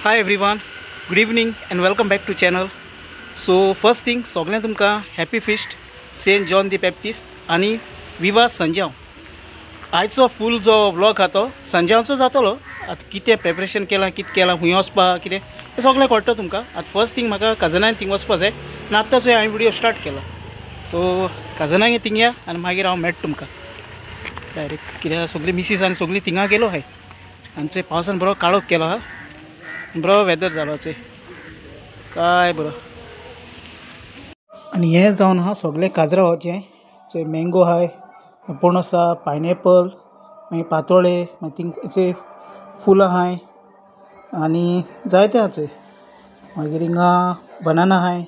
Hi everyone, good evening and welcome back to channel. So first thing सगळ्यांक तुमकां happy feast saint John the Baptist आनी विवा संजाव. आयचो फूल जो व्लॉग हा तो संजावचो जातलो. आतां कितें प्रिपरेशन केलां, कितें केलां, खूंय वचपा कितें हें सगळें कळटा तुमकां. आतां फर्स्ट थिंग म्हाका कजनान थिंग वचपा जाय आनी आतांच हांवें व्हिडिओ स्टार्ट केला. सो कजनांक थिंग या आनी मागीर हांव मेळटा तुमकां डायरेक्ट. कित्याक सगळी मिसीस आनी सगळीं थिंगा गेलो हाय. आमचे पावसान बरो काळोख केलो हा. बरो वेदर जालो काय बरो. आनी हें जावन हा सगळे काजरा वचें. चंय मँगो आहाय, पणस आहा, पायनएपल, मागीर पातोळे, मागीर थिंगचे फूल आहाय आनी जायते आहा चंय. मागीर हिंगा बनाना आहाय.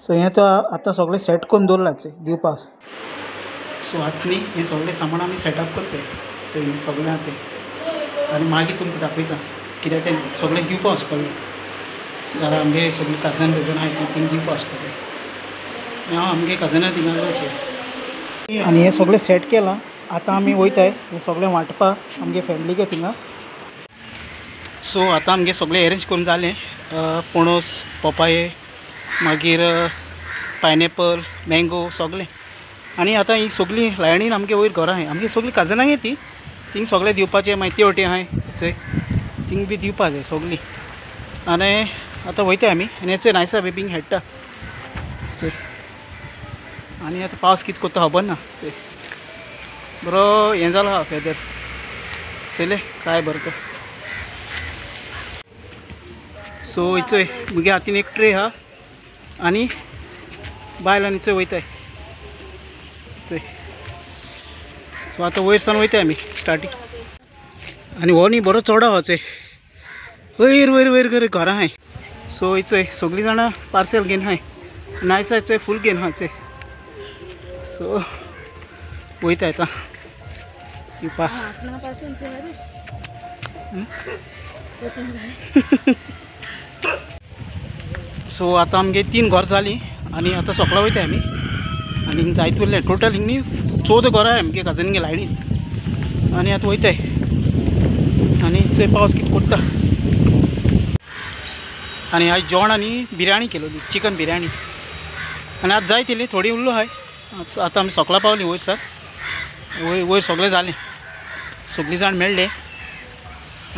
सो हें तो आतां सगळें सेट करून दवरलां चंय दिवपाक. सो आतां न्ही हें सगळें सामान आमी सेटअप करता चंय सगळें आहा तें. आनी मागीर तुमकां दाखयता कित्याक तें सगळें दिवपा वचपाक घरा आमगे सगळीं कजन बिजन आहाय ती थिंग दिवपा वचपाक. हांव आमगे कजना थिंगा अशें. आनी हें सगळें सेट केलां. आतां आमी वयताय हें सगळें वांटपाक आमगे फॅमिलीक थिंगा. सो आतां आमगे सगळें अरेंज करून जालें. पणस, पपाये, मागीर पायनएपल, मँगो सगळें. आनी आतां ही सगळीं लायणीन आमगे वयर घरां आहाय. आमगे सगळीं कजनांक ती थिंग सगळें दिवपाचें. मागीर तेवटेन आहाय चंय थिंग बी दिवपा जाय सगळीं. आनी आतां वयताय आमी आनी हेचो नायसा बेबींग हेडटा चंय. आनी आतां पावस कितें कोत्ता खबर ना चंय. बरो हें जालो हा वेदर चयले काय बरो तो. सो चोय मुगे हातीन एक ट्रे हा आनी बायल आनी चोय वयताय चोय. सो आतां वयर सावन वयताय आमी स्टार्टींग. आनी हो न्ही बरो चोडो हा चोय. वयर वयर वयर वयर घरां आहाय. सो चोय सगळीं जाणां पार्सेल घेवन आहाय. नायसा चोय फूल घेवन आहा चोय. सो वयताय आतां दिवपा. सो आतां आमगे 3 घर जालीं आनी आतां सकाळ वयताय आमी. आनी हिंग जायत उरलें टोटल हिंग न्ही 14 घरां आहाय आमगे कजनींगे लायणीन. आनी आतां वयताय आनी चोय पावस कितें कोत्ता. आनी आयज जेवणांनी बिरयाणी केलोली, चिकन बिरयाणी. आनी आतां जायत येयली थोडी उरलो आहाय. आतां आमी सकाळ पावलीं वयर सर. वयर सगळें जालें, सगळीं जाण मेळ्ळे.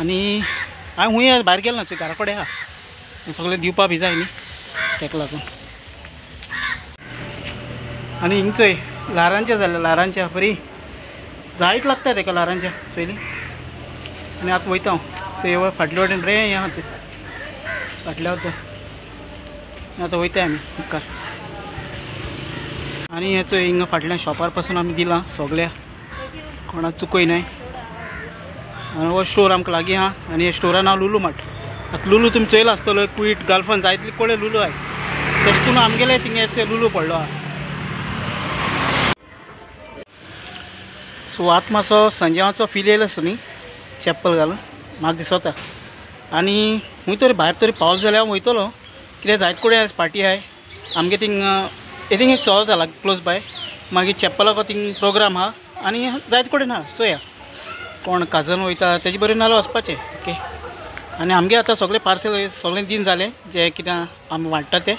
आनी हांव खूंय भायर गेलो ना चोय घरा कडेन आहा. सगळें दिवपा बी जाय न्ही तेका लागून. आनी हिंग चोय ल्हारांचें जालें ल्हारांचें बरी जायत लागता तेका ल्हारांचें चोयलीं. आनी आतां वयता हांव चोय फाटल्या वाटेन बरें हें आहा चोय फाटल्या वटेन. आतां वयताय आमी मुखार. आनी हें चोय हिंगा फाटल्यान शॉपार पासून आमी दिलां सगळ्या कोणाक चुकयनाय. आनी हो स्टोर आमकां लागीं आहा. आनी हे स्टोरान नांव लुलू मार्ट. आतां लुलू तुमी चोयला आसतलो क्वीट गाल्फान जायतले कोडे लुलू आहाय. तशें करून आमगेले थिंगा लुलू पडलो आहा. सो आतां मातसो संजावाचो फील येयलो आसा न्ही चॅप्पल घालून म्हाका दिसता. आनी खूंय तरी भायर तरी पावस जाल्यार हांव वयतलो कित्याक जायत कोडे पार्टी आहाय आमगे थिंग. थिंग एक चलता लाग क्लोज बाय. मागीर चॅप्पलाको थिंग प्रोग्राम आहा आनी जायत कडेन आहा चोया कोण काजन वयता तेजे बरें नाल्यार वचपाचें. ओके. आनी आमगे आतां सगळें पार्सल सगळें दिन जालें जें कितें आमी वाडटा तें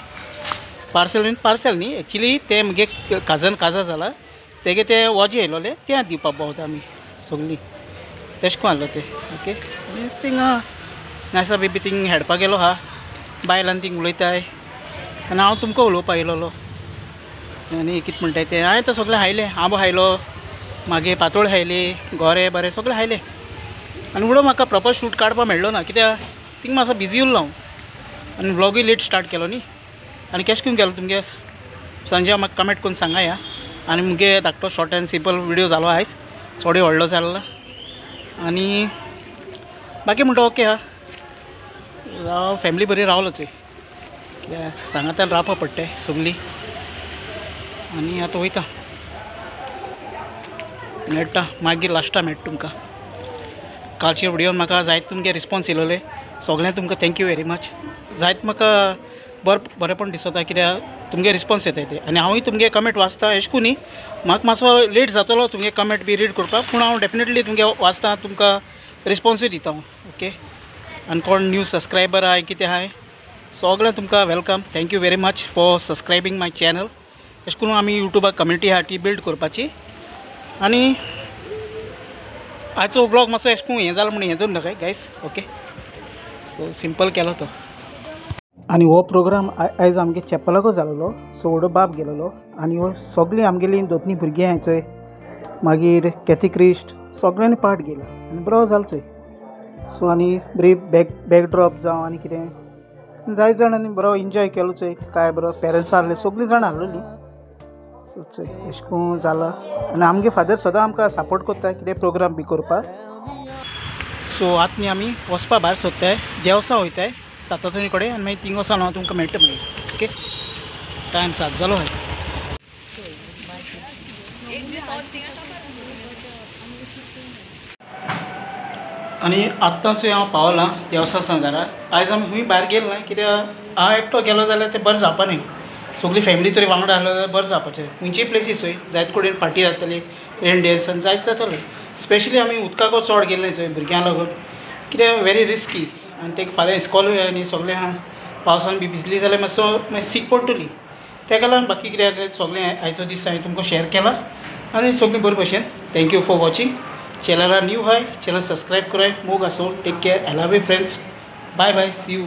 पार्सल न्ही एक्चुली तें मुगे काजन काजा जाला तेगे ते वॉजे येयलोले ते दिवपाक भोंवता आमी सगळीं तेशें करून आहलो तें. ओके. आनी थिंग नायसा बेबी थिंग हेडपाक गेलो आहा. बायलान थिंग उलयताय आनी हांव तुमकां उलोवपाक येयलोलो. आनी कितें म्हणटाय तें हांवें तो सगळें खायलें. आंबो खायलो, मागीर पातोळ खायली, गोरे बरें सगळें खायलें. आनी उडो म्हाका प्रॉपर शूट काडपाक मेळ्ळो ना कित्याक थिंग मातसो बिजी उरलो हांव. आनी व्लॉगूय लेट स्टार्ट केलो न्ही. आनी केश करून केलो तुमगे संजय म्हाका कमेंट करून सांगाया. आनी मुगे धाकटो शॉर्ट एंड सिंपल व्हिडिओ जालो आयज चोडूय व्हडलो जालो. आनी बाकी म्हणटा ओके आहा. हांव फॅमिली बरी रावलो चोय कित्याक सांगातान रावपा पडटाय सगळीं. आनी आतां वयता मेळटा मागीर लास्टा मेळटा तुमकां. कालच्या व्हिडिओन म्हाका जायत तुमगे रिस्पॉन्स येयलोले सगळ्यांक तुमकां थँक्यू वेरी मच. जायत म्हाका बरेंपण दिसता कित्याक तुमगे रिस्पॉन्स येताय ते. आनी हांवूय तुमगे कमेंट वाचता अशें करून न्ही म्हाका मातसो लेट जातलो तुमगे कमेंट बी रीड करपाक पूण हांव डेफिनेटली तुमगे वाचता तुमकां रिस्पॉन्सूय दिता हांव. ओके. आनी कोण न्यू सबस्क्रायबर आहाय कितें आहाय सगळें तुमकां welcome. Thank you very much for subscribing my channel. अशें करून आमी युट्यूबाक कम्युनिटी आहा ती बिल्ड करपाची. आनी आयचो ब्लॉग मातसो अशें करून हें जालो म्हणून हें जावन नाका गायस. ओके सो सिंपल केलो तो. आनी हो प्रोग्राम आयज आमगे चॅपलाको जालोलो. सो व्हडलो बाब गेलोलो आनी हो सगळीं आमगेलीं दोतनी भुरगीं आहाय चोय मागीर कॅथिक्रिस्ट सगळ्यांनी पार्ट घेयला आनी बरो जालो चोय. सो आनी बरी बॅकड्रॉप जावं आनी कितें जाय जाणांनी बरो एन्जॉय केलो चोय. काय बरो पेरंट्स आहले सगळीं जाणां आहलोलीं. सो चोय अशें करून जाला आनी आमगे फादर सदां आमकां सपोर्ट करता कितें प्रोग्राम बी करपाक. सो आतां न्ही आमी वचपा भायर सोदताय देवसां वयताय सातातोनी कडेन आनी मागीर थिंग वचोन हांव तुमकां मेळटा मागीर. ओके टायम 7 जालो हय. आनी आत्तांचो हांव पावलां देवसा संघारा. आयज आमी खूंय भायर गेले ना कित्याक हांव एकटो गेलो जाल्यार तें बरें जावपा न्ही. सगळी फॅमिली तरी वांगडा आहलो जाल्यार बरें जावपाचें. खंयचीय प्लेसीस थंय जायत कडेन पार्टी जातली रेन डेज आनी जायत जातालें. स्पेशली आमी उदकाको चड गेले थंय भुरग्यांक लागून कित्याक वेरी रिस्की आनी तेका फाल्यां इस्कॉलूय आनी सगळें आहा. पावसान बी भिजली जाल्यार मातसो सीक पडटली. तेका लागून बाकी कितें जालें सगळें आयचो दीस हांवें तुमकां शेअर केला आनी सगळीं बरे भशेन. Thank you for watching. चॅनलार न्यू हाय चॅनल सबस्क्रायब कराय. मोग आसूं. Take care. I love you friends. Bye bye. See you.